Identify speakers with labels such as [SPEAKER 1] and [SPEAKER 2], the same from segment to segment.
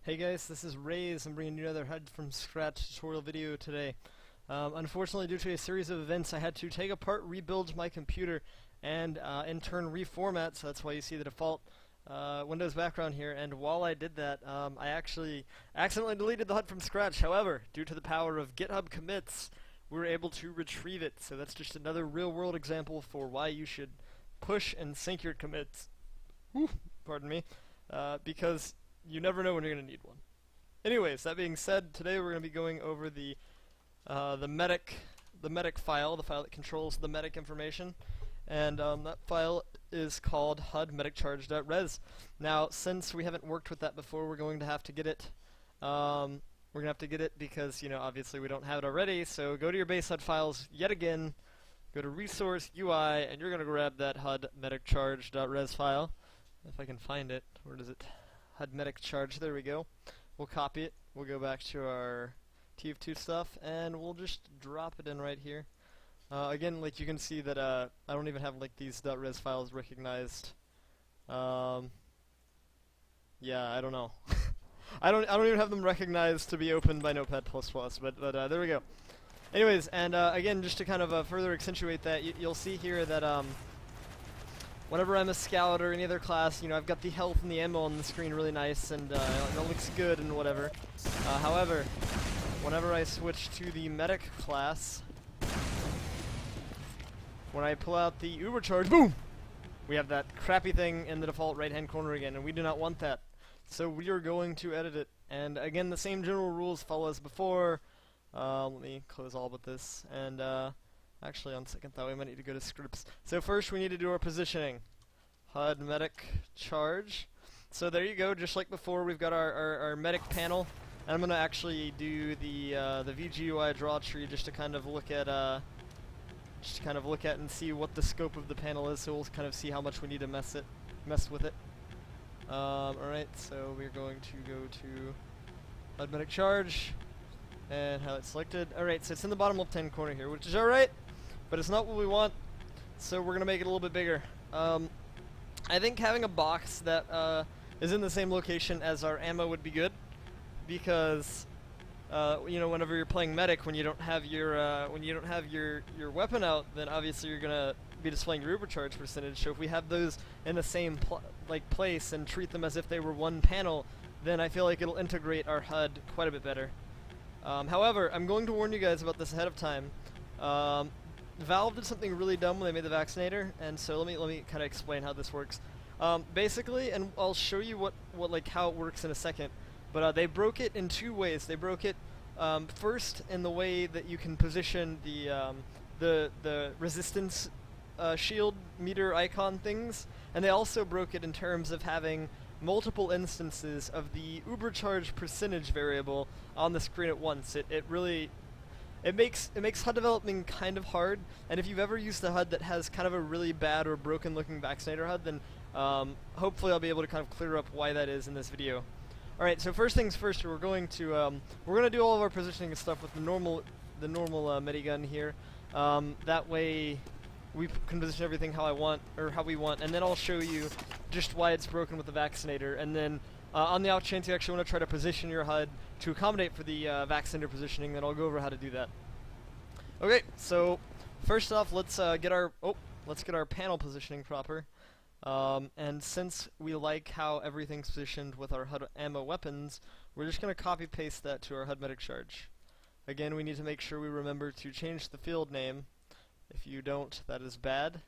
[SPEAKER 1] Hey guys, this is Rays. I'm bringing you another HUD from scratch tutorial video today. Unfortunately, due to a series of events, I had to take apart, rebuild my computer, and in turn reformat, so that's why you see the default Windows background here. And while I did that, I actually accidentally deleted the HUD from scratch. However, due to the power of GitHub commits, we were able to retrieve it. So that's just another real-world example for why you should push and sync your commits. Pardon me. Because you never know when you're going to need one. Anyways, that being said, today we're going to be going over the medic file, the file that controls the medic information, and that file is called HUD mediccharge.res. Now, since we haven't worked with that before, we're going to have to get it. We're going to have to get it because, you know, obviously we don't have it already. So go to your base HUD files yet again, go to Resource UI, and you're going to grab that HUD mediccharge.res file. If I can find it, where is it? HUD medic charge, there we go. We'll copy it, we'll go back to our TF2 stuff, and we'll just drop it in right here. Again, like you can see that I don't even have like these .res files recognized. Yeah, I don't know. I don't even have them recognized to be opened by Notepad++, but there we go. Anyways, and again, just to kind of further accentuate that, you'll see here that whenever I'm a scout or any other class, you know, I've got the health and the ammo on the screen really nice, and it looks good and whatever. However, whenever I switch to the medic class, when I pull out the Uber charge, boom! We have that crappy thing in the default right-hand corner again, and we do not want that. So we are going to edit it. And again, the same general rules follow as before. Let me close all but this, and actually, on second thought, we might need to go to scripts. So first, we need to do our positioning. HUD medic charge. So there you go. Just like before, we've got our medic panel. And I'm going to actually do the VGUI draw tree just to kind of look at and see what the scope of the panel is. So we'll kind of see how much we need to mess with it. All right. So we're going to go to HUD medic charge and have it selected. All right. So it's in the bottom left-hand corner here, which is all right. But it's not what we want, so we're going to make it a little bit bigger. I think having a box that is in the same location as our ammo would be good, because you know, whenever you're playing medic, when you don't have your weapon out, then obviously you're going to be displaying your overcharge percentage. So if we have those in the same place and treat them as if they were one panel, then I feel like it'll integrate our HUD quite a bit better. However, I'm going to warn you guys about this ahead of time. Valve did something really dumb when they made the vaccinator, and so let me kind of explain how this works. Basically, and I'll show you how it works in a second. But they broke it in two ways. They broke it first in the way that you can position the resistance shield meter icon things, and they also broke it in terms of having multiple instances of the Ubercharge percentage variable on the screen at once. It makes HUD development kind of hard, and if you've ever used a HUD that has kind of a really bad or broken looking vaccinator HUD, then hopefully I'll be able to kind of clear up why that is in this video. Alright, so first things first, we're going to do all of our positioning and stuff with the normal minigun here. That way we can position everything how we want, and then I'll show you just why it's broken with the vaccinator, and then on the off chance you actually want to try to position your HUD to accommodate for the vaccinator positioning, then I'll go over how to do that. Okay, so first off, let's get our panel positioning proper. And since we like how everything's positioned with our HUD ammo weapons, we're just going to copy paste that to our HUD medic charge. Again, we need to make sure we remember to change the field name. If you don't, that is bad,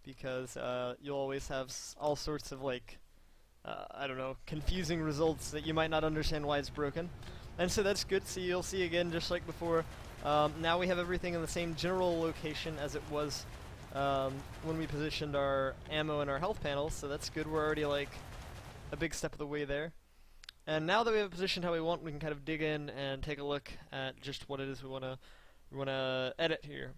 [SPEAKER 1] because you'll always have all sorts of I don't know, confusing results that you might not understand why it's broken. And so that's good. So you'll see again, just like before, now we have everything in the same general location as it was when we positioned our ammo and our health panels, so that's good. We're already like a big step of the way there. And now that we have it positioned how we want, we can kind of dig in and take a look at just what it is we want to edit here.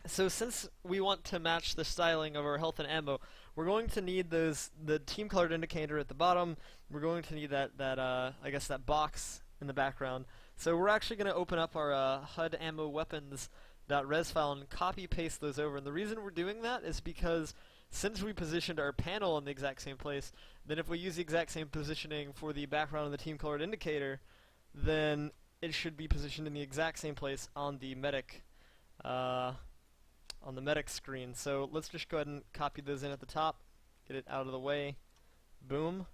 [SPEAKER 1] So since we want to match the styling of our health and ammo, we're going to need the team colored indicator at the bottom. We're going to need that I guess that box in the background. So we're actually going to open up our HUD ammo weapons .res file and copy paste those over. And the reason we're doing that is because since we positioned our panel in the exact same place, then if we use the exact same positioning for the background of the team colored indicator, then it should be positioned in the exact same place on the medic screen. So let's just go ahead and copy those in at the top, get it out of the way. Boom.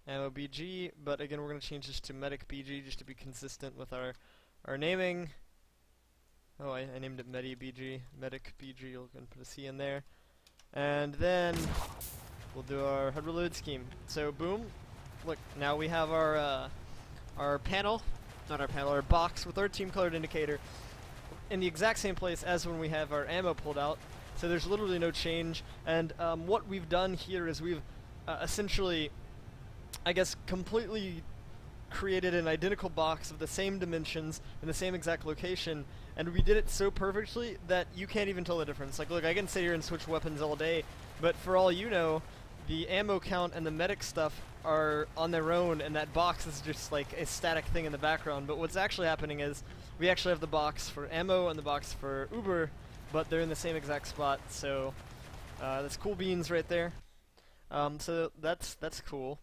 [SPEAKER 1] Ammo BG, but again we're going to change this to medic BG just to be consistent with our naming. Oh, I named it Medi BG, medic BG. You'll go and put a C in there, and then we'll do our HUD reload scheme. So boom, look, now we have our panel, not our panel, our box with our team colored indicator in the exact same place as when we have our ammo pulled out. So there's literally no change, and what we've done here is we've essentially, I guess, completely created an identical box of the same dimensions in the same exact location, and we did it so perfectly that you can't even tell the difference. Like, look, I can sit here and switch weapons all day, but for all you know, the ammo count and the medic stuff are on their own, and that box is just like a static thing in the background. But what's actually happening is we actually have the box for ammo and the box for Uber, but they're in the same exact spot, so that's cool beans right there. So that's cool.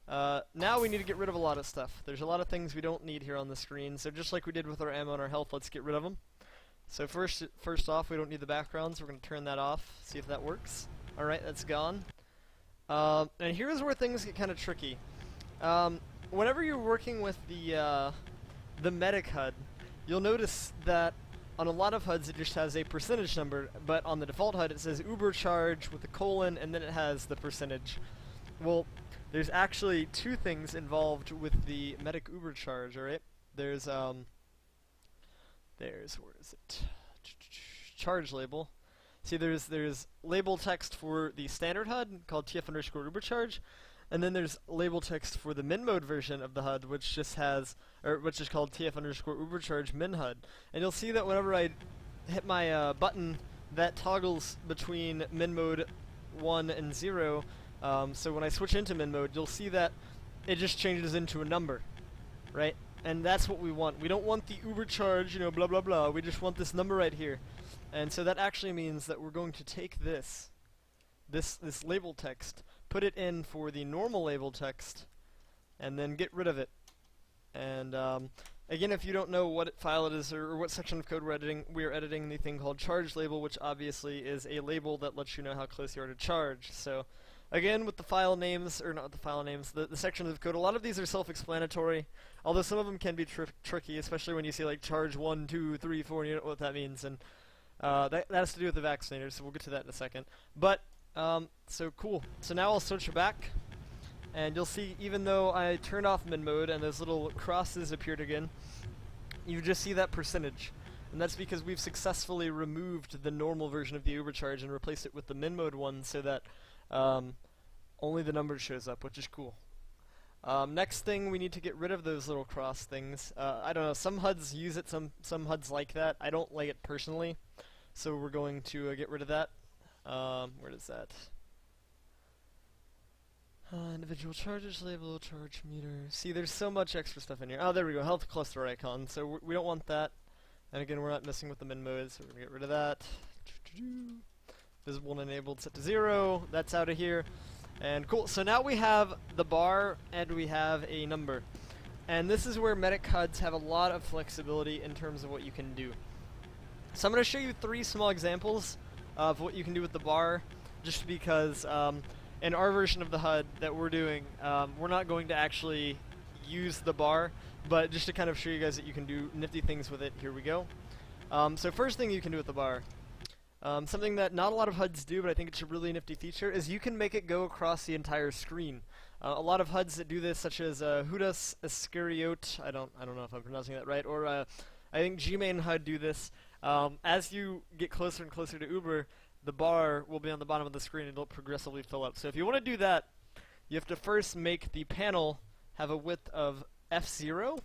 [SPEAKER 1] Now we need to get rid of a lot of stuff. There's a lot of things we don't need here on the screen, so just like we did with our ammo and our health, let's get rid of them. So first off, we don't need the backgrounds. We're going to turn that off, see if that works. Alright, that's gone. And here's where things get kind of tricky. Whenever you're working with the medic HUD, you'll notice that on a lot of HUDs it just has a percentage number, but on the default HUD it says Uber charge with a colon, and then it has the percentage. Well, there's actually two things involved with the medic Uber charge, alright? There's where is it? Charge label. See, there's label text for the standard HUD called TF_Uber charge, and then there's label text for the min mode version of the HUD, which just has, or which is called TF_Uber charge min HUD. And you'll see that whenever I hit my button, that toggles between min mode 1 and 0. So when I switch into min mode, you'll see that it just changes into a number, right? And that's what we want. We don't want the Uber charge, you know, blah blah blah. We just want this number right here. And so that actually means that we're going to take this label text, put it in for the normal label text, and then get rid of it. And again, if you don't know what file it is or what section of code we are editing the thing called charge label, which obviously is a label that lets you know how close you are to charge. So again, with the file names, or not the file names, the sections of code, a lot of these are self-explanatory, although some of them can be tricky, especially when you see like charge 1, 2, 3, 4, and you don't know what that means. And that has to do with the vaccinators, so we'll get to that in a second. But, so cool. So now I'll switch back, and you'll see even though I turned off min mode and those little crosses appeared again, you just see that percentage. And that's because we've successfully removed the normal version of the Uber charge and replaced it with the min mode one so that only the number shows up, which is cool. Next thing, we need to get rid of those little cross things. I don't know, some HUDs use it, some HUDs like that. I don't like it personally, so we're going to get rid of that. Where is that? Individual charges, label, charge meter. See, there's so much extra stuff in here. Oh, there we go, health cluster icon. So we don't want that. And again, we're not messing with the min mode, so we're going to get rid of that. Visible and enabled set to 0. That's out of here. And cool, so now we have the bar and we have a number. And this is where medic HUDs have a lot of flexibility in terms of what you can do. So I'm going to show you 3 small examples of what you can do with the bar, just because in our version of the HUD that we're doing, we're not going to actually use the bar, but just to kind of show you guys that you can do nifty things with it, here we go. So first thing you can do with the bar, something that not a lot of HUDs do, but I think it's a really nifty feature, is you can make it go across the entire screen. A lot of HUDs that do this, such as HUD Iscariot, I don't know if I'm pronouncing that right, or I think Gmain HUD do this. As you get closer and closer to Uber, the bar will be on the bottom of the screen and it'll progressively fill up. So if you want to do that, you have to first make the panel have a width of f0.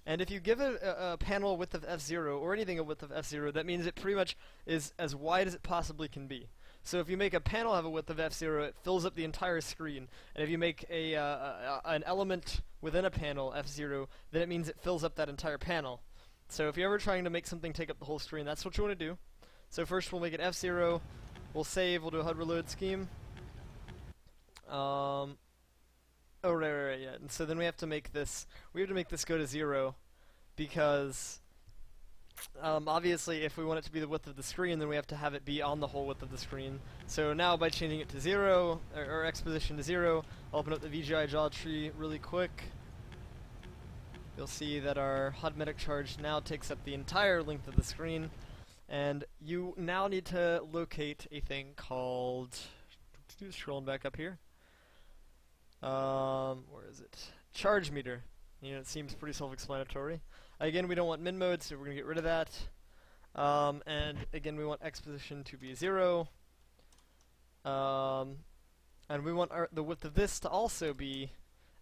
[SPEAKER 1] And if you give a panel a width of f0, or anything a width of f0, that means it pretty much is as wide as it possibly can be. So if you make a panel have a width of f0, it fills up the entire screen. And if you make an element within a panel f0, then it means it fills up that entire panel. So if you're ever trying to make something take up the whole screen, that's what you want to do. So first we'll make it f0, We'll save, we'll do a HUD reload scheme. Oh, right, yeah. And so then we have to make this go to 0, because obviously if we want it to be the width of the screen, then we have to have it be on the whole width of the screen. So now by changing it to 0, or X position to 0, I'll open up the VGI geometry really quick. You'll see that our HUD medic charge now takes up the entire length of the screen, and you now need to locate a thing called, scrolling back up here, where is it? Charge meter. You know, it seems pretty self-explanatory. Again, we don't want min mode, so we're going to get rid of that. And again, we want X position to be 0. And we want the width of this to also be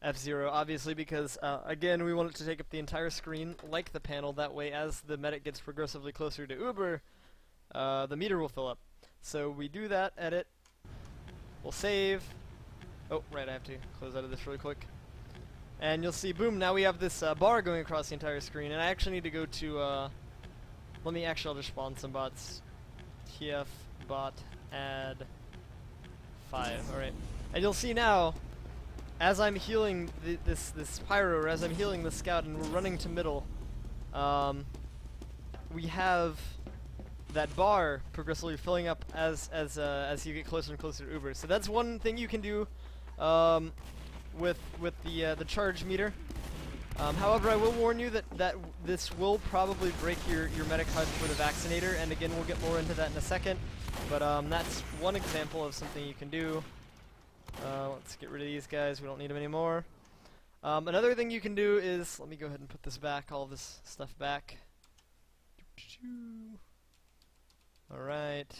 [SPEAKER 1] F0, obviously, because, again, we want it to take up the entire screen, like the panel. That way, as the medic gets progressively closer to Uber, the meter will fill up. So we do that, edit, we'll save. Oh, right, I have to close out of this really quick. And you'll see, boom, now we have this bar going across the entire screen. And I actually need to go to, I'll just spawn some bots. TF bot add 5, alright. And you'll see now, as I'm healing this pyro, or as I'm healing the scout and we're running to middle, we have that bar progressively filling up as you get closer and closer to Uber. So that's one thing you can do with the charge meter. However, I will warn you that this will probably break your medic HUD for the vaccinator, and again, we'll get more into that in a second. But that's one example of something you can do. Let's get rid of these guys. We don't need them anymore. Another thing you can do is, let me go ahead and put this back, all this stuff back. Alright.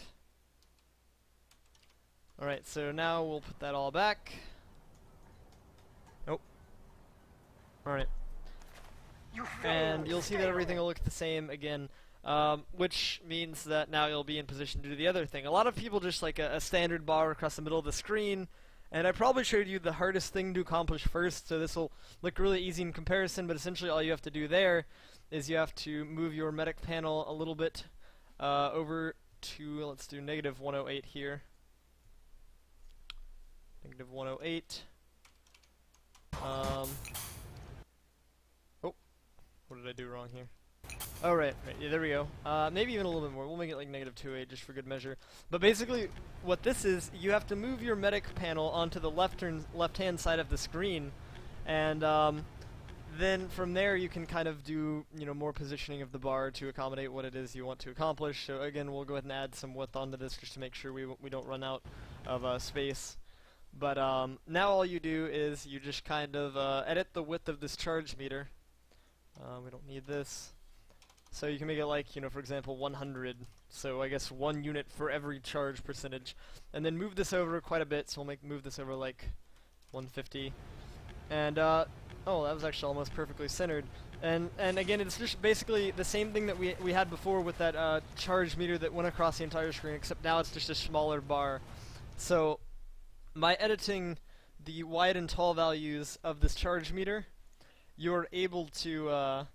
[SPEAKER 1] Alright, so now we'll put that all back. Nope. Alright. And you'll see that everything will look the same again, which means that now you'll be in position to do the other thing. A lot of people just like a standard bar across the middle of the screen, and I probably showed you the hardest thing to accomplish first, so this will look really easy in comparison, but essentially all you have to do there is you have to move your medic panel a little bit over to, let's do -108 here. -108. Oh, what did I do wrong here? Oh, right, yeah, there we go. Maybe even a little bit more. We'll make it like -2.8 just for good measure. But basically, what this is, you have to move your medic panel onto the left-hand side of the screen, and then from there you can kind of do, you know, more positioning of the bar to accommodate what it is you want to accomplish. So again, we'll go ahead and add some width onto this just to make sure we don't run out of space. But now all you do is you just kind of edit the width of this charge meter. We don't need this. So you can make it like, you know, for example, 100. So I guess 1 unit for every charge percentage. And then move this over quite a bit, so we'll move this over like 150. And, oh, that was actually almost perfectly centered. And again, it's just basically the same thing that we had before with that charge meter that went across the entire screen, except now it's just a smaller bar. So by editing the wide and tall values of this charge meter, you're able to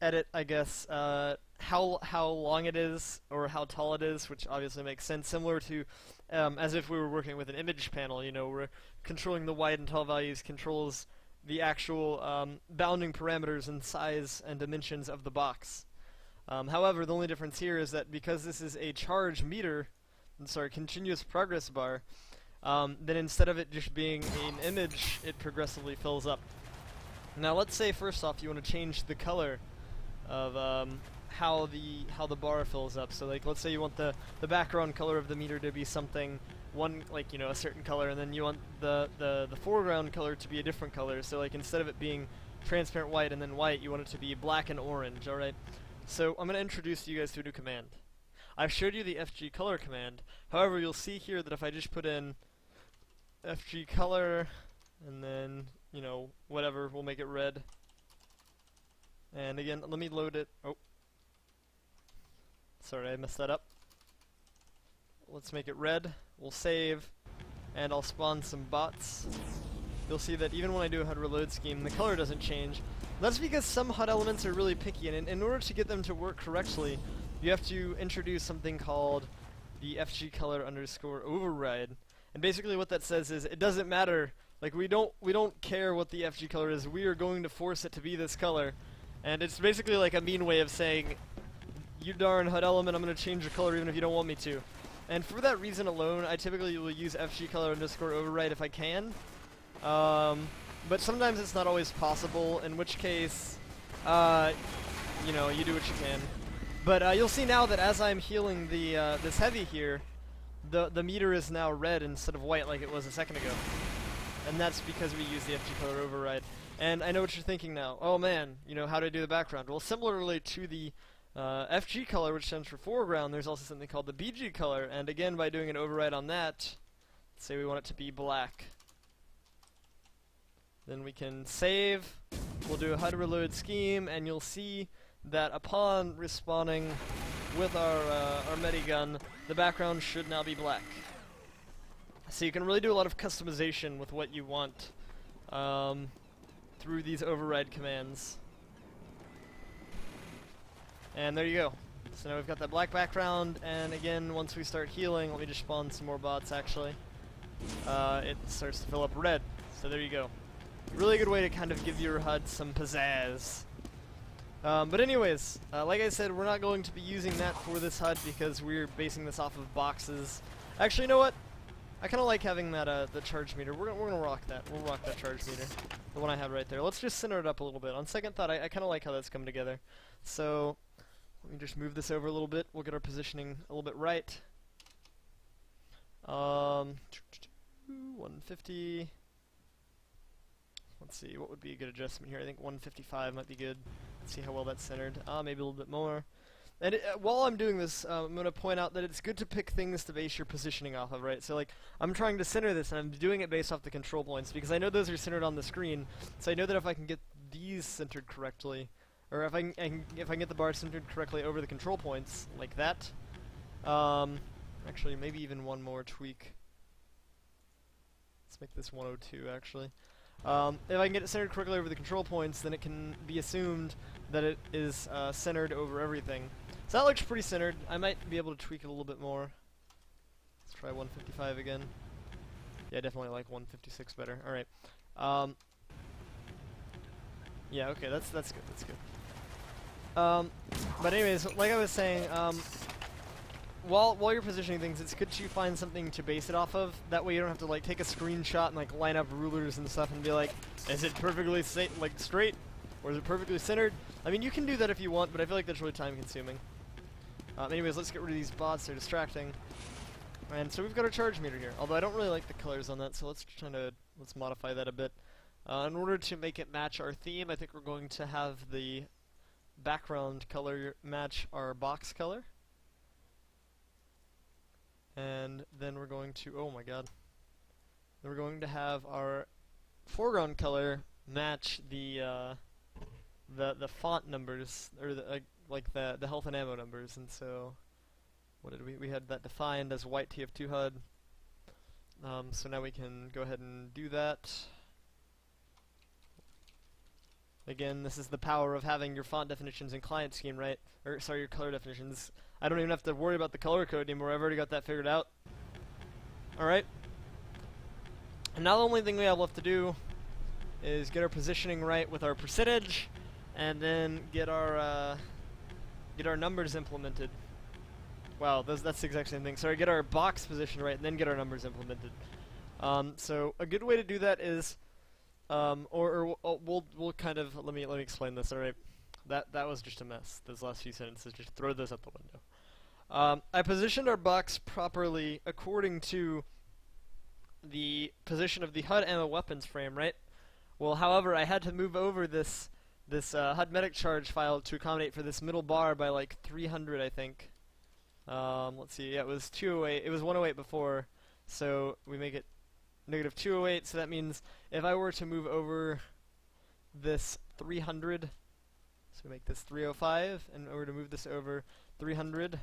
[SPEAKER 1] edit, I guess, how long it is or how tall it is, which obviously makes sense. Similar to as if we were working with an image panel. You know, we're controlling the wide and tall values controls the actual bounding parameters and size and dimensions of the box. However, the only difference here is that because this is a charge meter, continuous progress bar, then instead of it just being an image, it progressively fills up. Now let's say first off you want to change the color of how the bar fills up. So like, let's say you want the background color of the meter to be something like, you know, a certain color, and then you want the foreground color to be a different color. So like, instead of it being transparent white and then white, you want it to be black and orange. All right. So I'm going to introduce you guys to a new command. I've showed you the FG color command. However, you'll see here that if I just put in FG color and then, you know, whatever, we'll make it red. And again, let me load it. Oh, sorry, I messed that up. Let's make it red. We'll save, and I'll spawn some bots. You'll see that even when I do a HUD reload scheme, the color doesn't change. That's because some HUD elements are really picky, and in order to get them to work correctly, you have to introduce something called the FG color underscore override. And basically what that says is it doesn't matter, like we don't care what the FG color is, we are going to force it to be this color. And it's basically like a mean way of saying, you darn HUD element, I'm going to change the color even if you don't want me to. And for that reason alone, I typically will use FG color underscore override if I can. But sometimes it's not always possible, in which case, you know, you do what you can. But you'll see now that as I'm healing the this heavy here, the meter is now red instead of white like it was a second ago. And that's because we use the FG color override. And I know what you're thinking now. Oh man, you know, how do I do the background? Well, similarly to the FG color, which stands for foreground, there's also something called the BG color. And again, by doing an override on that, say we want it to be black. Then we can save, we'll do a HUD reload scheme, and you'll see that upon respawning with our medigun, the background should now be black. So you can really do a lot of customization with what you want through these override commands. And there you go. So now we've got that black background, and again, once we start healing, let me just spawn some more bots actually, it starts to fill up red. So there you go. Really good way to kind of give your HUD some pizzazz. But anyways, like I said, we're not going to be using that for this HUD because we're basing this off of boxes. Actually, you know what? I kind of like having that the charge meter. We're gonna rock that. We'll rock that charge meter, the one I have right there. Let's just center it up a little bit. On second thought, I kind of like how that's come together. So let me just move this over a little bit. We'll get our positioning a little bit right. 150. Let's see, what would be a good adjustment here? I think 155 might be good. Let's see how well that's centered. Maybe a little bit more. And while I'm doing this, I'm going to point out that it's good to pick things to base your positioning off of, right? So, like, I'm trying to center this, and I'm doing it based off the control points, because I know those are centered on the screen, so I know that if I can get these centered correctly, or if I can get the bar centered correctly over the control points, like that, actually, maybe even one more tweak. Let's make this 102, actually. If I can get it centered correctly over the control points, then it can be assumed that it is centered over everything. So that looks pretty centered. I might be able to tweak it a little bit more. Let's try 155 again. Yeah, I definitely like 156 better. Alright. Yeah, okay, that's good, that's good. But anyways, like I was saying, while you're positioning things, it's good to find something to base it off of. That way you don't have to like take a screenshot and like line up rulers and stuff and be like, is it perfectly straight, or is it perfectly centered? I mean, you can do that if you want, but I feel like that's really time consuming. Anyways, let's get rid of these bots, they're distracting. And so we've got our charge meter here, although I don't really like the colors on that, so let's modify that a bit. In order to make it match our theme, I think we're going to have the background color match our box color. And then we're going to, oh my god, then we're going to have our foreground color match the font numbers, or like the health and ammo numbers. And so what did we had that defined as white TF2 HUD. So now we can go ahead and do that. Again, this is the power of having your font definitions in client scheme, right? Or sorry, your color definitions. I don't even have to worry about the color code anymore. I've already got that figured out. Alright. And now the only thing we have left to do is get our positioning right with our percentage, and then get our numbers implemented. Wow, that's the exact same thing. Sorry, get our box position right, and then get our numbers implemented. So a good way to do that is, we'll kind of let me explain this. All right, that was just a mess. Those last few sentences, just throw those out the window. I positioned our box properly according to the position of the HUD ammo weapons frame, right? Well, however, I had to move over this HUD medic charge file to accommodate for this middle bar by like 300, I think. Let's see, yeah, it was 208. It was 108 before, so we make it negative 208. So that means if I were to move over this 300, so we make this 305, and I were to move this over 300,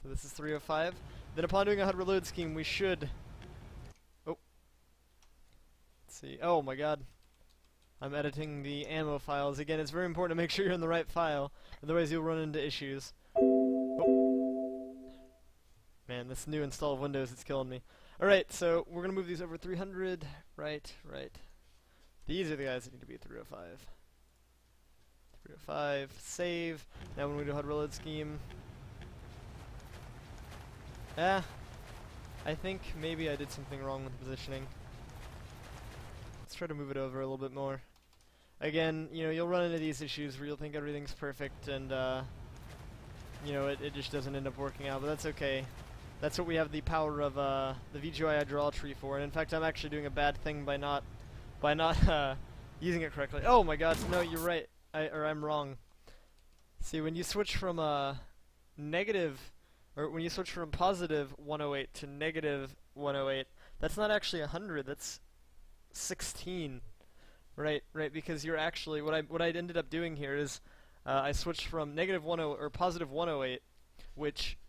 [SPEAKER 1] so this is 305. Then upon doing a HUD reload scheme, we should. Oh, let's see. Oh my God. I'm editing the ammo files. Again, it's very important to make sure you're in the right file, otherwise you'll run into issues. Man, this new install of Windows is killing me. Alright, so we're going to move these over 300. Right. These are the guys that need to be 305. 305, save. Now when we do HUD reload scheme. I think maybe I did something wrong with the positioning. Let's try to move it over a little bit more. Again, you know, you'll run into these issues where you'll think everything's perfect and, you know, it just doesn't end up working out, but that's okay. That's what we have the power of the VGUI draw tree for, and in fact I'm actually doing a bad thing by not using it correctly. Oh my god, no, you're right. I'm wrong. See, when you switch from negative, or when you switch from positive 108 to negative 108, that's not actually 100, that's 16. Right, because you're actually, what I ended up doing here is, I switched from negative 10 or positive 108, which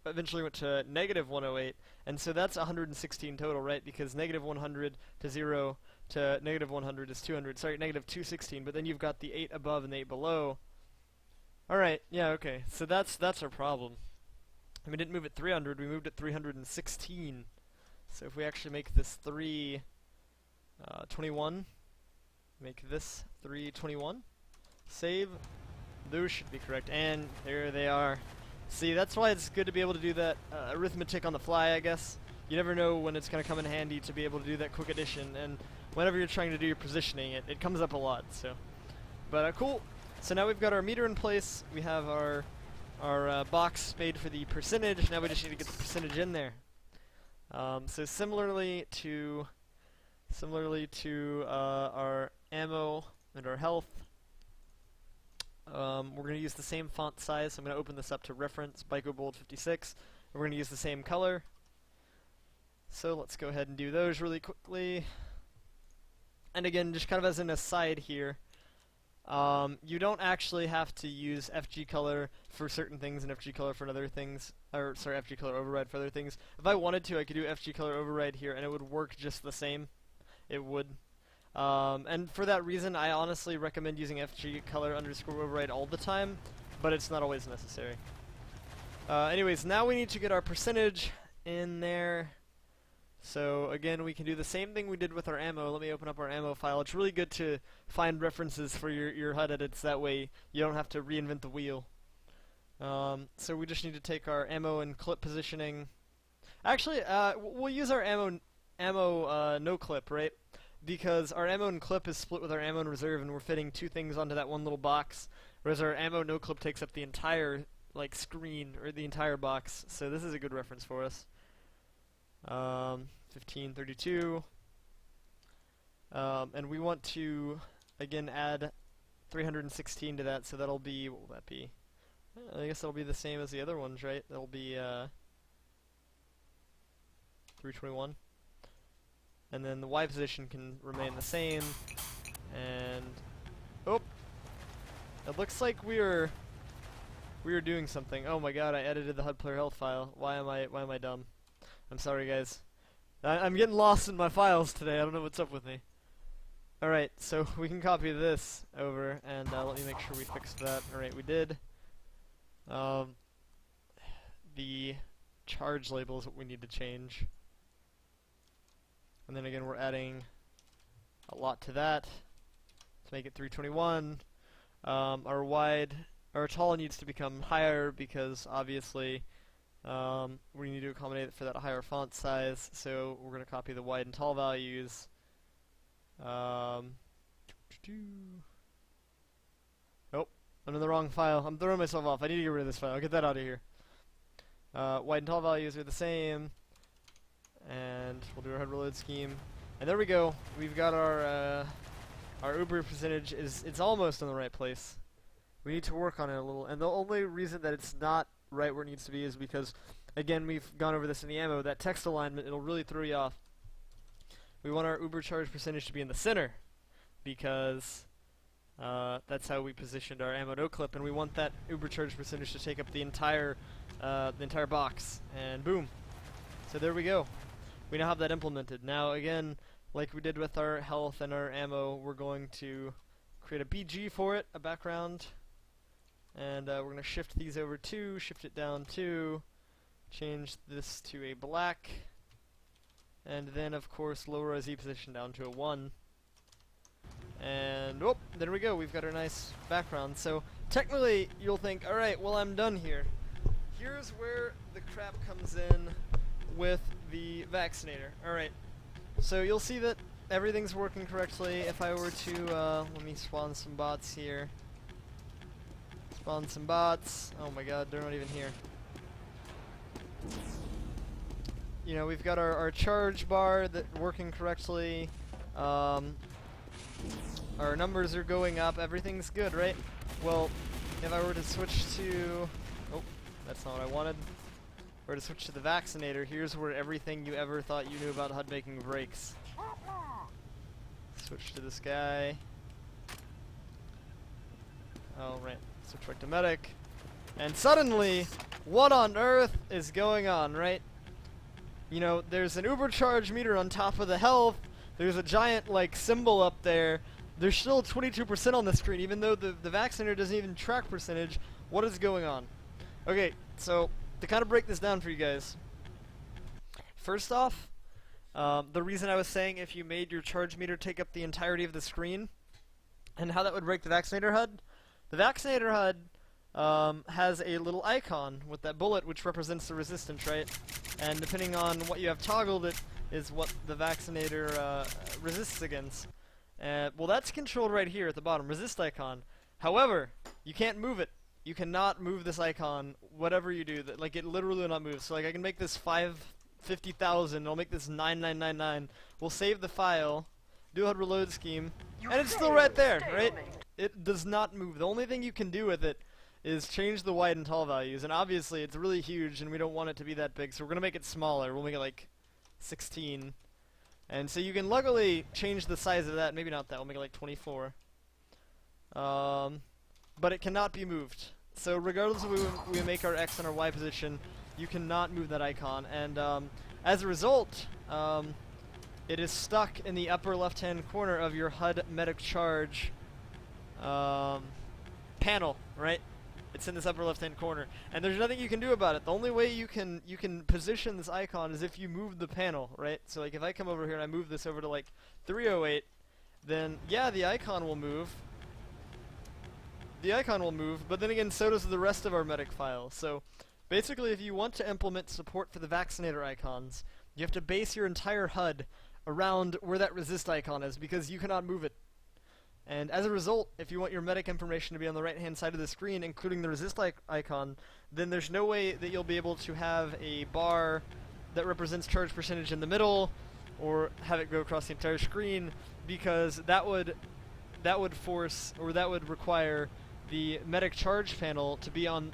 [SPEAKER 1] eventually went to negative 108, and so that's 116 total, right? Because negative 100 to 0 to negative 100 is 200. Sorry, negative 216. But then you've got the 8 above and the 8 below. All right, yeah, okay. So that's our problem. And we didn't move it 300. We moved it 316. So if we actually make this 321, make this 321, save. Those should be correct, and there they are. See, that's why it's good to be able to do that arithmetic on the fly, I guess. You never know when it's going to come in handy to be able to do that quick addition, and whenever you're trying to do your positioning, it comes up a lot, so. But cool. So now we've got our meter in place, we have our box made for the percentage, now we just need to get the percentage in there. So similarly to our ammo and our health, we're going to use the same font size, so I'm going to open this up to reference, Bico Bold 56, and we're going to use the same color. So let's go ahead and do those really quickly. And again, just kind of as an aside here, you don't actually have to use FG color for certain things and FG color for other things, or sorry, FG color override for other things. If I wanted to, I could do FG color override here and it would work just the same. It would. And for that reason, I honestly recommend using FG color underscore override all the time, but it's not always necessary. Anyways, now we need to get our percentage in there. So again, we can do the same thing we did with our ammo. Let me open up our ammo file. It's really good to find references for your HUD edits. That way you don't have to reinvent the wheel. So we just need to take our ammo and clip positioning. Actually, we'll use our ammo no clip, right? Because our ammo and clip is split with our ammo and reserve, and we're fitting two things onto that one little box, whereas our ammo no clip takes up the entire screen or the entire box. So this is a good reference for us. 1532, and we want to again add 316 to that, so that'll be, what will that be? I guess that'll be the same as the other ones, right? That'll be 321. And then the Y position can remain the same, and oh, it looks like we are doing something. Oh my god, I edited the HUD player health file. Why am I dumb? I'm sorry, guys. I'm getting lost in my files today. I don't know what's up with me. Alright, so we can copy this over, and let me make sure we fixed that. Alright, we did. The charge label is what we need to change. And then again, we're adding a lot to that to make it 321. Our tall needs to become higher because obviously we need to accommodate for that higher font size. So we're going to copy the wide and tall values. Oh, I'm in the wrong file. I'm throwing myself off. I need to get rid of this file. I'll get that out of here. Wide and tall values are the same. And we'll do our HUD reload scheme, and there we go. We've got our Uber percentage it's almost in the right place. We need to work on it a little, and the only reason that it's not right where it needs to be is because, again, we've gone over this in the ammo. That text alignment, it'll really throw you off. We want our Uber charge percentage to be in the center because that's how we positioned our ammo no clip, and we want that Uber charge percentage to take up the entire box. And boom. So there we go. We now have that implemented. Now again, like we did with our health and our ammo, we're going to create a BG for it, a background, and we're going to shift these over 2, shift it down 2, change this to a black, and then of course lower our Z position down to a 1. And oh, there we go, we've got our nice background. So technically you'll think, alright, well I'm done here. Here's where the crap comes in with the vaccinator. Alright, so you'll see that everything's working correctly. If I were to, let me spawn some bots here. Spawn some bots. Oh my god, they're not even here. You know, we've got our charge bar that working correctly. Our numbers are going up. Everything's good, right? Well, if I were to switch to... Oh, that's not what I wanted. If I were to switch to the vaccinator, here's where everything you ever thought you knew about HUD making breaks. Switch to this guy. Oh, right. Switch back to medic. And suddenly, what on earth is going on, right? You know, there's an ubercharge meter on top of the health. There's a giant, like, symbol up there. There's still 22% on the screen, even though the vaccinator doesn't even track percentage. What is going on? Okay, so, to kind of break this down for you guys. First off, the reason I was saying if you made your charge meter take up the entirety of the screen, and how that would break the vaccinator HUD. The vaccinator HUD has a little icon with that bullet which represents the resistance, right? And depending on what you have toggled, it is what the vaccinator resists against. Well, that's controlled right here at the bottom, resist icon. However, you can't move it. You cannot move this icon, whatever you do. Like, it literally will not move. So, like, I can make this 50,000. I'll make this 9999. We'll save the file, do a HUD reload scheme, and it's still right there, right? It does not move. The only thing you can do with it is change the wide and tall values, and obviously it's really huge and we don't want it to be that big, so we're going to make it smaller. We'll make it like 16. And so you can luckily change the size of that, maybe not that, we'll make it like 24. But it cannot be moved. So regardless of where we make our X and our Y position, you cannot move that icon, and as a result, it is stuck in the upper left-hand corner of your HUD medic charge panel, right? It's in this upper left-hand corner, and there's nothing you can do about it. The only way you can position this icon is if you move the panel, right? So like if I come over here and I move this over to like 308, then yeah, the icon will move. The icon will move, but then again, so does the rest of our medic file. So basically, if you want to implement support for the vaccinator icons, you have to base your entire HUD around where that resist icon is, because you cannot move it. And as a result, if you want your medic information to be on the right-hand side of the screen, including the resist icon, then there's no way that you'll be able to have a bar that represents charge percentage in the middle, or have it go across the entire screen, because that would force, or that would require the medic charge panel to be on,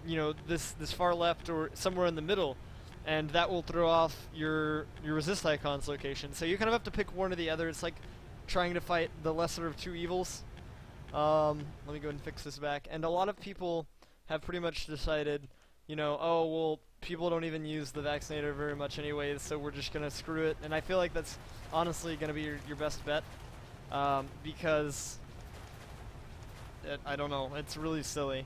[SPEAKER 1] you know, this far left or somewhere in the middle, and that will throw off your resist icon's location. So you kind of have to pick one or the other. It's like trying to fight the lesser of two evils. Let me go ahead and fix this back. And a lot of people have pretty much decided, you know, oh, well, people don't even use the vaccinator very much anyways, so we're just going to screw it. And I feel like that's honestly going to be your best bet, because, I don't know, it's really silly.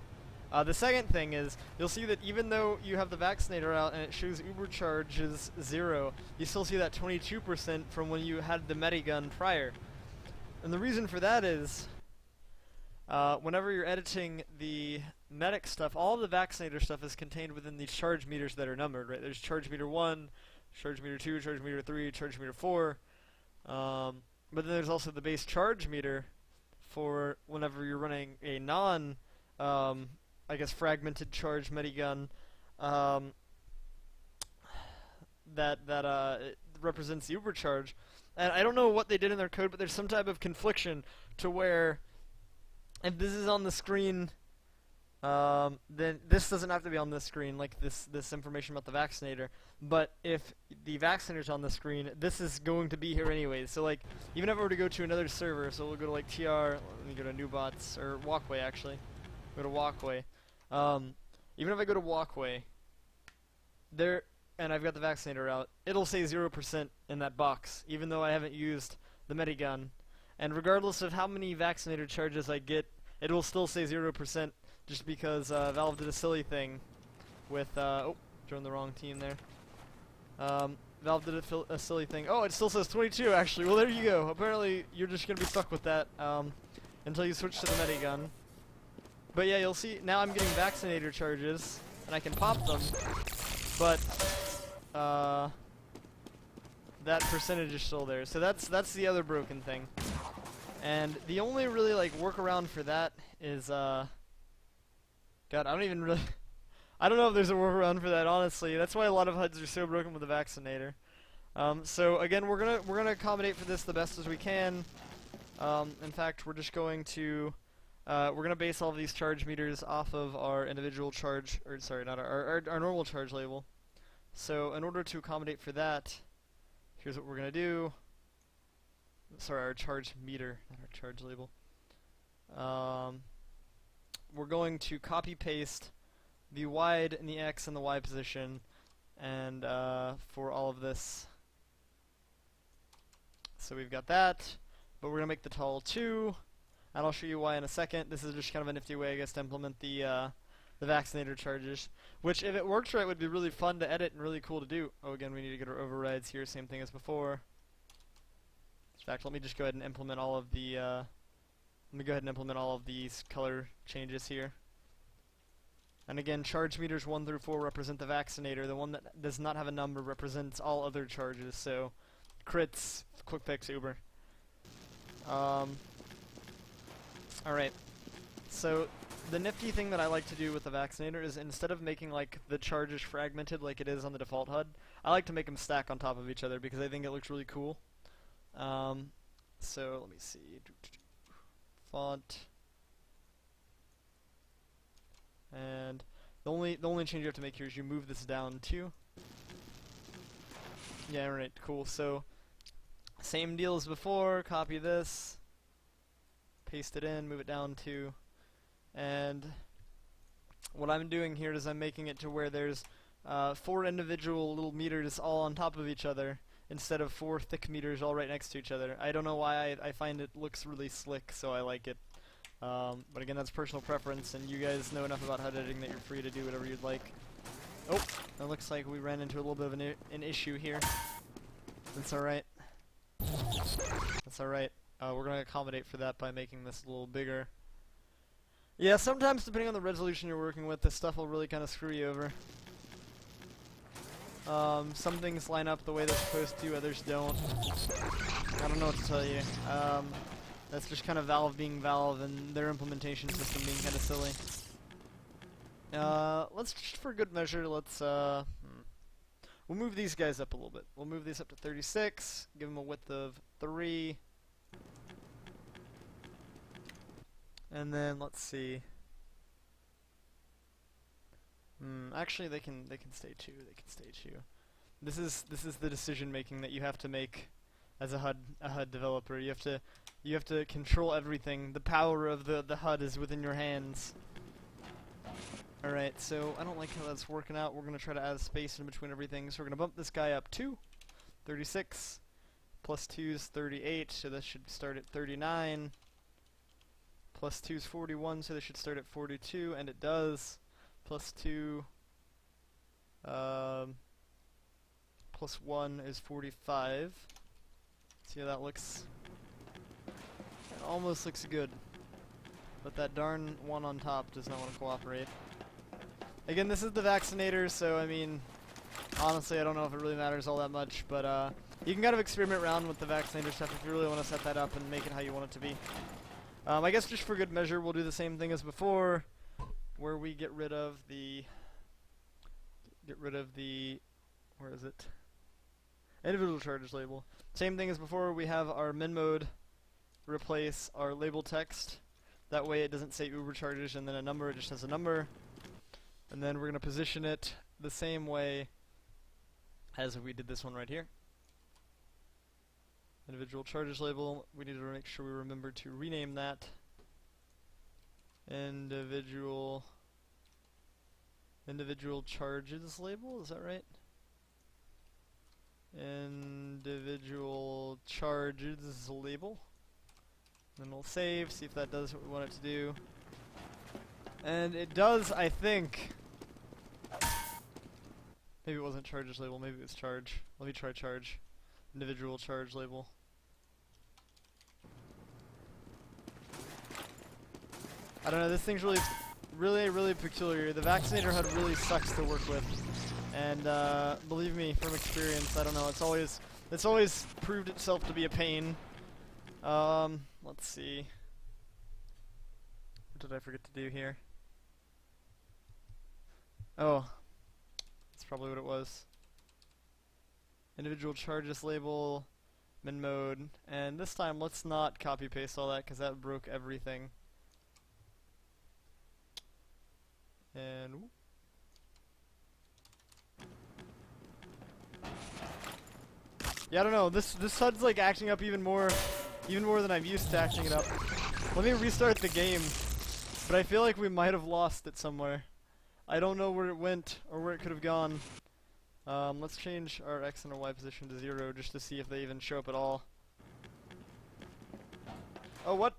[SPEAKER 1] The second thing is, you'll see that even though you have the vaccinator out and it shows Uber charges 0, you still see that 22% from when you had the Medigun prior. And the reason for that is, whenever you're editing the medic stuff, all of the vaccinator stuff is contained within these charge meters that are numbered, right? There's charge meter 1, charge meter 2, charge meter 3, charge meter 4. But then there's also the base charge meter for whenever you're running a I guess fragmented charge medigun that represents the Uber charge. And I don't know what they did in their code, but there's some type of confliction to where if this is on the screen, then this doesn't have to be on this screen, like this information about the vaccinator. But if the vaccinator's on the screen, this is going to be here anyways. So like, even if I were to go to another server, so we'll go to like TR, let me go to new bots, or walkway actually. Go to walkway. Even if I go to walkway, there, and I've got the vaccinator out, it'll say 0% in that box, even though I haven't used the medigun. And regardless of how many vaccinator charges I get, it will still say 0%, just because Valve did a silly thing with, oh, Joined the wrong team there. Valve did a silly thing. Oh, it still says 22 actually. Well, there you go. Apparently, you're just gonna be stuck with that until you switch to the medigun. But yeah, you'll see now I'm getting vaccinator charges, and I can pop them, but that percentage is still there. So that's the other broken thing. And the only really like workaround for that is God, I don't even really I don't know if there's a workaround for that, honestly. That's why a lot of HUDs are so broken with the vaccinator. So again, we're gonna accommodate for this the best as we can. In fact, we're just going to we're gonna base all of these charge meters off of our individual charge, or sorry, not our normal charge label. So in order to accommodate for that, here's what we're gonna do. Sorry, our charge meter, not our charge label. We're going to copy paste the wide and the X and the Y position, and for all of this. So we've got that, but we're gonna make the tall 2, and I'll show you why in a second. This is just kind of a nifty way, I guess, to implement the vaccinator charges, which if it works right would be really fun to edit and really cool to do. Oh, again, we need to get our overrides here, same thing as before. In fact, let me just go ahead and implement all of the these color changes here. And again, charge meters 1 through 4 represent the vaccinator. The one that does not have a number represents all other charges. So, crits, quick fix, Uber. Alright. So, the nifty thing that I like to do with the vaccinator is instead of making like the charges fragmented like it is on the default HUD, I like to make them stack on top of each other because I think it looks really cool. So let me see. Font. And the only change you have to make here is you move this down too. Yeah, right, cool. So same deal as before, copy this, paste it in, move it down too. And what I'm doing here is I'm making it to where there's 4 individual little meters all on top of each other, instead of 4 thick meters all right next to each other. I don't know why, I find it looks really slick, so I like it. But again, that's personal preference, and you guys know enough about HUD editing that you're free to do whatever you'd like. Oh, it looks like we ran into a little bit of an issue here. That's alright. That's alright. We're going to accommodate for that by making this a little bigger. Yeah, sometimes depending on the resolution you're working with, this stuff will really kind of screw you over. Some things line up the way they're supposed to, others don't. I don't know what to tell you. That's just kind of Valve being Valve and their implementation system being kind of silly. Let's just for good measure, let's we'll move these guys up a little bit. We'll move these up to 36, give them a width of 3. And then let's see. Actually, they can stay 2. They can stay 2. This is the decision making that you have to make as a HUD developer. You have to control everything. The power of the HUD is within your hands. All right. So I don't like how that's working out. We're gonna try to add space in between everything. So we're gonna bump this guy up 2, 36, plus 2 is 38. So this should start at 39. Plus 2 is 41. So this should start at 42, and it does. Plus 2, plus 1 is 45. See how that looks? It almost looks good. But that darn one on top does not want to cooperate. Again, this is the vaccinator, so I mean, honestly, I don't know if it really matters all that much, but you can kind of experiment around with the vaccinator stuff if you really want to set that up and make it how you want it to be. I guess just for good measure, we'll do the same thing as before, where we get rid of the where is it? Individual charges label. Same thing as before, we have our min mode replace our label text. That way it doesn't say Uber charges and then a number, it just has a number. And then we're going to position it the same way as we did this one right here. Individual charges label, we need to make sure we remember to rename that. Individual charges label, is that right? Individual charges label. Then we'll save, see if that does what we want it to do. And it does, I think. Maybe it wasn't charges label, maybe it was charge. Let me try charge. Individual charge label. I don't know, this thing's really peculiar. The Vaccinator HUD really sucks to work with. And believe me, from experience, I don't know, it's always proved itself to be a pain. Let's see. What did I forget to do here? Oh, that's probably what it was. Individual charges label, min mode, and this time let's not copy paste all that because that broke everything. And whoop. Yeah, I don't know. This HUD's like acting up even more than I'm used to acting it up. Let me restart the game, but I feel like we might have lost it somewhere. I don't know where it went or where it could have gone. Let's change our X and our Y position to 0 just to see if they even show up at all. Oh, what?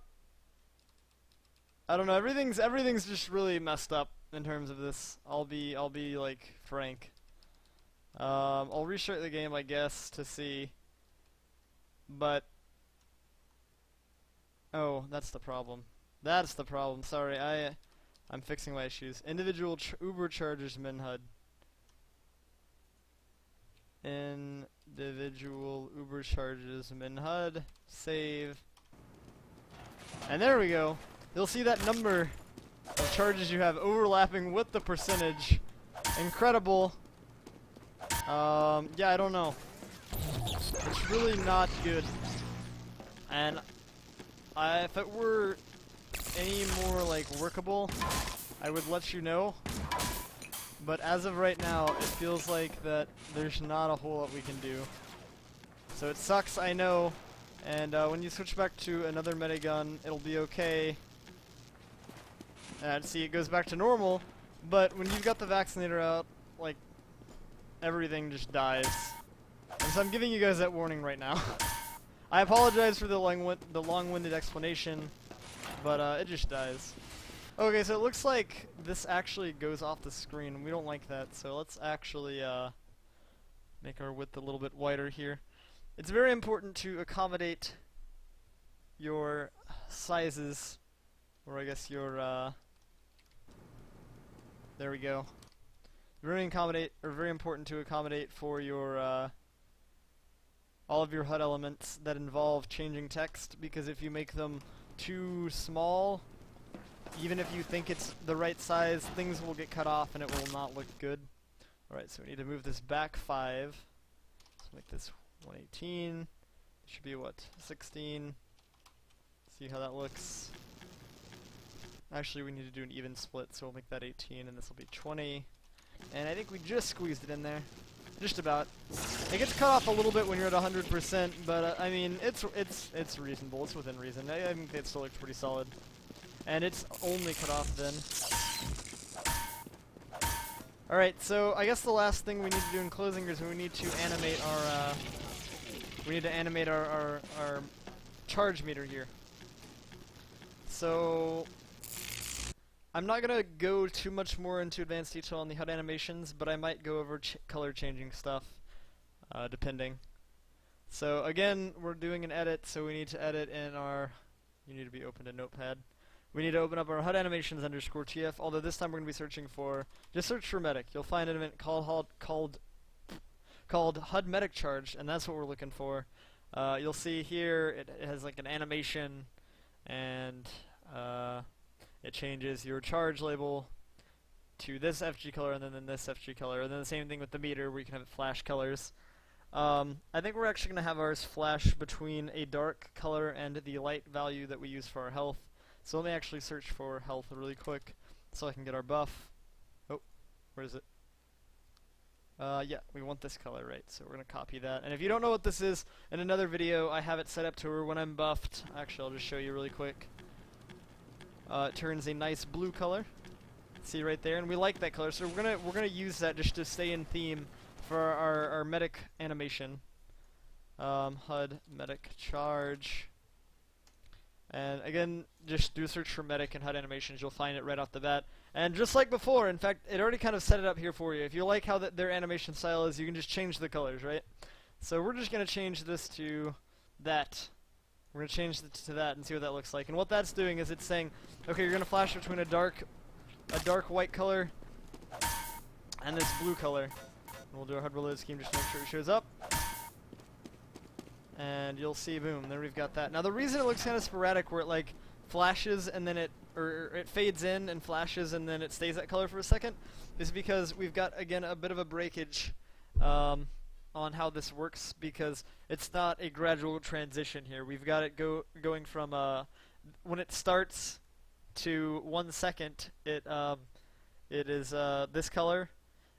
[SPEAKER 1] I don't know. Everything's just really messed up in terms of this. I'll be like frank. I'll restart the game, I guess, to see. But oh, that's the problem. That's the problem. Sorry, I'm fixing my issues. Individual Uber chargers min HUD. Individual Uber charges min HUD. Save. And there we go. You'll see that number of charges you have overlapping with the percentage. Incredible. Yeah, I don't know. It's really not good. And if it were any more like workable, I would let you know. But as of right now, it feels like that there's not a whole lot we can do. So it sucks, I know. And when you switch back to another metagun, it'll be okay. And see, it goes back to normal. But when you've got the Vaccinator out, like, everything just dies. And so I'm giving you guys that warning right now. I apologize for the long-winded explanation, but it just dies. Okay, so it looks like this actually goes off the screen. We don't like that, so let's actually make our width a little bit wider here. It's very important to accommodate your sizes, or I guess your there we go. Very important to accommodate for your all of your HUD elements that involve changing text, because if you make them too small, even if you think it's the right size, things will get cut off and it will not look good. Alright, so we need to move this back 5. Let's make this 118. It should be what? 16. See how that looks. Actually, we need to do an even split, so we'll make that 18 and this will be 20. And I think we just squeezed it in there. Just about. It gets cut off a little bit when you're at 100%, but I mean, it's reasonable. It's within reason. I think it still looks pretty solid. And it's only cut off then. Alright, so I guess the last thing we need to do in closing is we need to animate our charge meter here. So I'm not gonna go too much more into advanced detail on the HUD animations, but I might go over color changing stuff, depending. So again, we're doing an edit, so we need to edit in our. You need to be open to Notepad. We need to open up our HUD animations _ TF. Although this time we're gonna be searching for. Just search for medic. You'll find an event called HUD medic charge, and that's what we're looking for. You'll see here it has like an animation, and it changes your charge label to this FG color and then this FG color, and then the same thing with the meter where you can have it flash colors. I think we're actually going to have ours flash between a dark color and the light value that we use for our health. So let me actually search for health really quick so I can get our buff. Oh, where is it? Yeah, we want this color, right? So we're going to copy that. And if you don't know what this is, in another video I have it set up to where when I'm buffed, actually I'll just show you really quick. It turns a nice blue color. See right there, and we like that color, so we're gonna use that just to stay in theme for our medic animation. HUD medic charge, and again, just do a search for medic and HUD animations. You'll find it right off the bat. And just like before, in fact, it already kind of set it up here for you. If you like how their animation style is, you can just change the colors, right? So we're just going to change this to that. We're going to change it to that and see what that looks like. And what that's doing is it's saying, okay, you're going to flash between a dark white color and this blue color. And we'll do a HUD reload scheme just to make sure it shows up. And you'll see, boom, there we've got that. Now the reason it looks kind of sporadic, where it like flashes and then it fades in and flashes and then it stays that color for a second, is because we've got, again, a bit of a breakage on how this works, because it's not a gradual transition here. We've got it going from when it starts to 1 second, it is this color,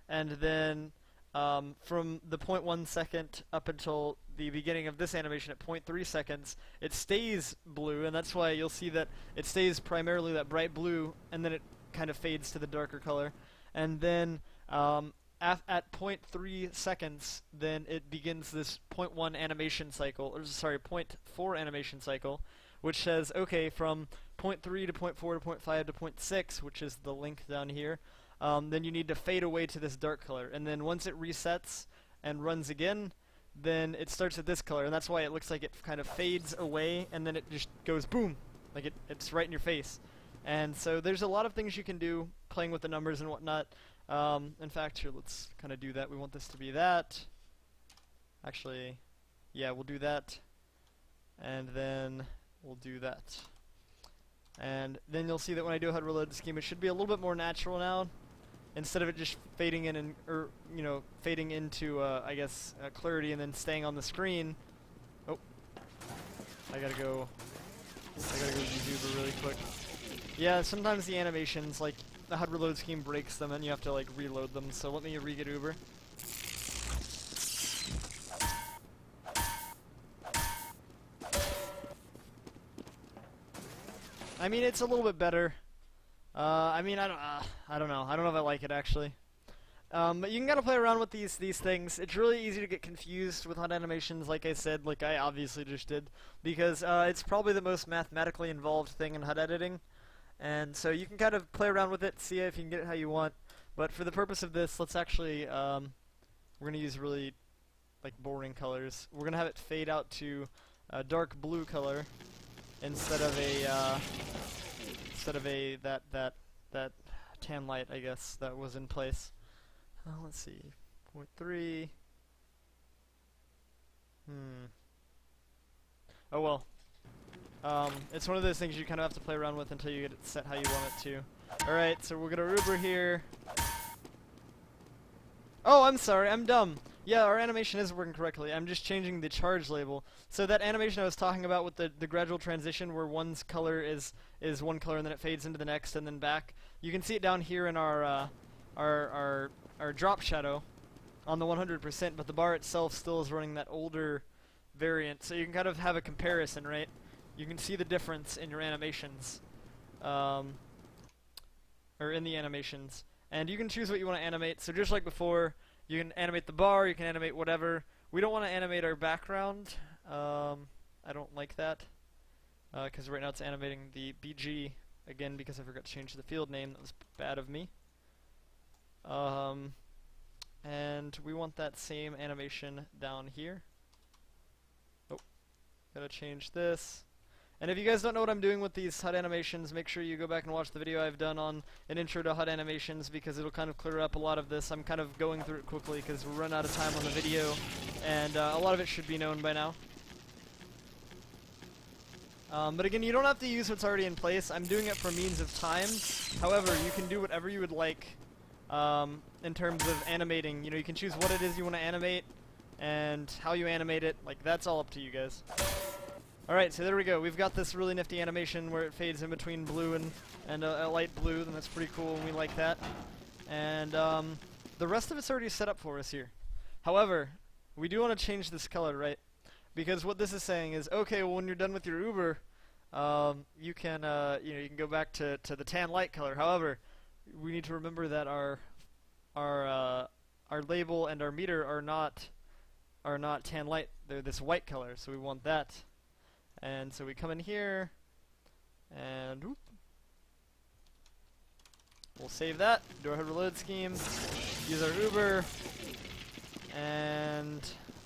[SPEAKER 1] and then from the 0.1 second up until the beginning of this animation at 0.3 seconds, it stays blue, and that's why you'll see that it stays primarily that bright blue, and then it kind of fades to the darker color. And then at 0.3 seconds, then it begins this 0.1 animation cycle, or sorry, 0.4 animation cycle, which says, okay, from 0.3 to 0.4 to 0.5 to 0.6, which is the link down here, then you need to fade away to this dark color. And then once it resets and runs again, then it starts at this color, and that's why it looks like it kind of fades away, and then it just goes boom, like it's right in your face. And so there's a lot of things you can do playing with the numbers and whatnot. In fact, here, let's kind of do that. We want this to be that. Actually, yeah, we'll do that, and then we'll do that. And then you'll see that when I do a HUD reload scheme, it should be a little bit more natural now, instead of it just fading in and, or, you know, fading into, I guess, clarity and then staying on the screen. Oh, I gotta go use Uber really quick. Yeah, sometimes the animations, like, the HUD reload scheme breaks them and you have to, like, reload them, so let me re-get Uber. I mean, it's a little bit better. I mean, I don't know. I don't know if I like it, actually. But you can kind of play around with these things. It's really easy to get confused with HUD animations, like I said, like I obviously just did, because it's probably the most mathematically involved thing in HUD editing. And so you can kind of play around with it, see if you can get it how you want. But for the purpose of this, let's actually, we're going to use really, like, boring colors. We're going to have it fade out to a dark blue color instead of that tan light, I guess, that was in place. Let's see, 0.3. Oh well. It's one of those things you kind of have to play around with until you get it set how you want it to. Alright, so we're gonna Uber here. Oh, I'm sorry, I'm dumb. Yeah, our animation is working correctly. I'm just changing the charge label. So that animation I was talking about with the gradual transition, where one's color is one color and then it fades into the next and then back. You can see it down here in our drop shadow on the 100%, but the bar itself still is running that older variant. So you can kind of have a comparison, right? You can see the difference in your animations, or in the animations. And you can choose what you want to animate. So just like before, you can animate the bar, you can animate whatever. We don't want to animate our background. I don't like that, because right now it's animating the BG, again, because I forgot to change the field name. That was bad of me. And we want that same animation down here. Oh, gotta change this. And if you guys don't know what I'm doing with these HUD animations, make sure you go back and watch the video I've done on an intro to HUD animations, because it'll kind of clear up a lot of this. I'm kind of going through it quickly because we're running out of time on the video, and a lot of it should be known by now. But again, you don't have to use what's already in place. I'm doing it for means of time. However, you can do whatever you would like in terms of animating. You know, you can choose what it is you want to animate and how you animate it. Like, that's all up to you guys. Alright, so there we go. We've got this really nifty animation where it fades in between blue and a light blue, and that's pretty cool, and we like that. And the rest of it's already set up for us here. However, we do want to change this color, right? Because what this is saying is, okay, well, when you're done with your Uber, you can you can go back to the tan light color. However, we need to remember that our label and our meter are not tan light. They're this white color, so we want that. And so we come in here, and whoop, we'll save that, do our HUD reload scheme, use our Uber, and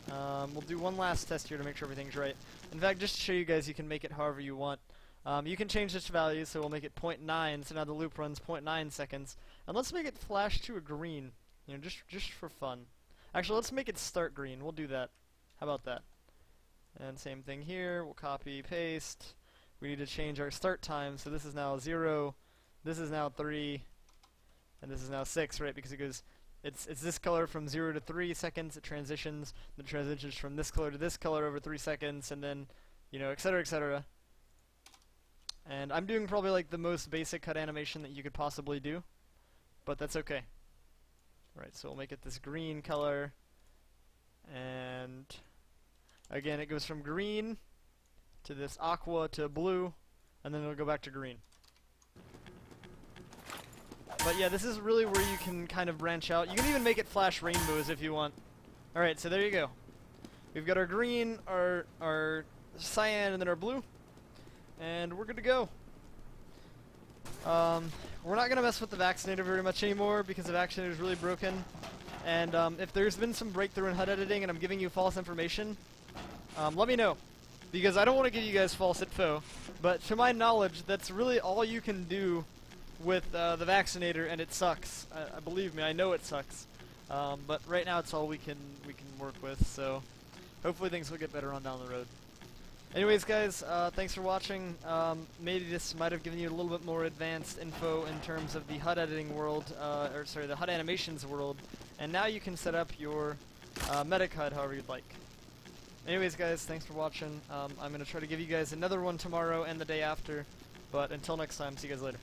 [SPEAKER 1] we'll do one last test here to make sure everything's right. In fact, just to show you guys, you can make it however you want. You can change this value, so we'll make it 0.9, so now the loop runs 0.9 seconds. And let's make it flash to a green, you know, just for fun. Actually, let's make it start green. We'll do that. How about that? And same thing here. We'll copy, paste. We need to change our start time, so this is now 0, this is now 3, and this is now 6, right? Because it goes, it's this color from 0 to 3 seconds. It transitions. Then transitions from this color to this color over 3 seconds, and then, you know, etc., etc. And I'm doing probably like the most basic HUD animation that you could possibly do, but that's okay. Right, so we'll make it this green color, and again, it goes from green to this aqua to blue, and then it'll go back to green. But yeah, this is really where you can kind of branch out. You can even make it flash rainbows if you want. Alright, so there you go. We've got our green, our cyan, and then our blue. And we're good to go. We're not going to mess with the vaccinator very much anymore because the vaccinator is really broken. And if there's been some breakthrough in HUD editing and I'm giving you false information, let me know. Because I don't want to give you guys false info. But to my knowledge, that's really all you can do with the vaccinator, and it sucks. Believe me, I know it sucks. But right now it's all we can work with, so hopefully things will get better on down the road. Anyways, guys, thanks for watching. Maybe this might have given you a little bit more advanced info in terms of the HUD editing world, or sorry, the HUD animations world. And now you can set up your medic HUD however you'd like. Anyways, guys, thanks for watching. I'm going to try to give you guys another one tomorrow and the day after. But until next time, see you guys later.